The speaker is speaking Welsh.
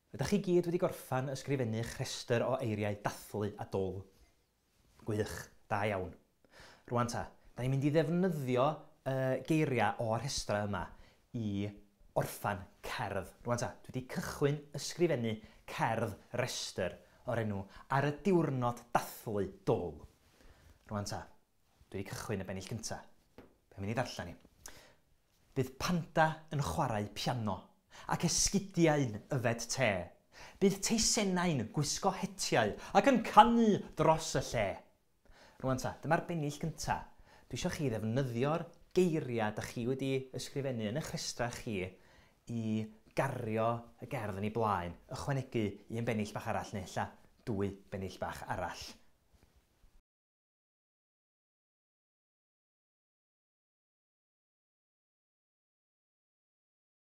Ydych chi gyd wedi gorffan ysgrifennu rhestr o eiriau dathlu a dôl? Gwych, da iawn. Rwan ta, da ni'n mynd i ddefnyddio geiriau o'r rhestra yma i orffan cerdd. Rwan ta, dwi wedi cychwyn ysgrifennu cerdd rhestr o'r enw Ar y diwrnod dathlu dôl. Rwan ta, dwi wedi cychwyn y bennill gyntaf. Be'n mynd i ddarllen ni? Bydd panda yn chwarae piano ac esgidiau'n yfed te. Bydd teisennau'n gwisgo hetiau ac yn canu dros y lle. Rwan ta, dyma'r bennill gyntaf. Dwi eisiau chi ddefnyddio'r geiriau ydych chi wedi ysgrifennu yn eich rhestra chi i gario y gerdd yn ei blaen, ychwanegu un bennill bach arall neu ella 2 bennill bach arall.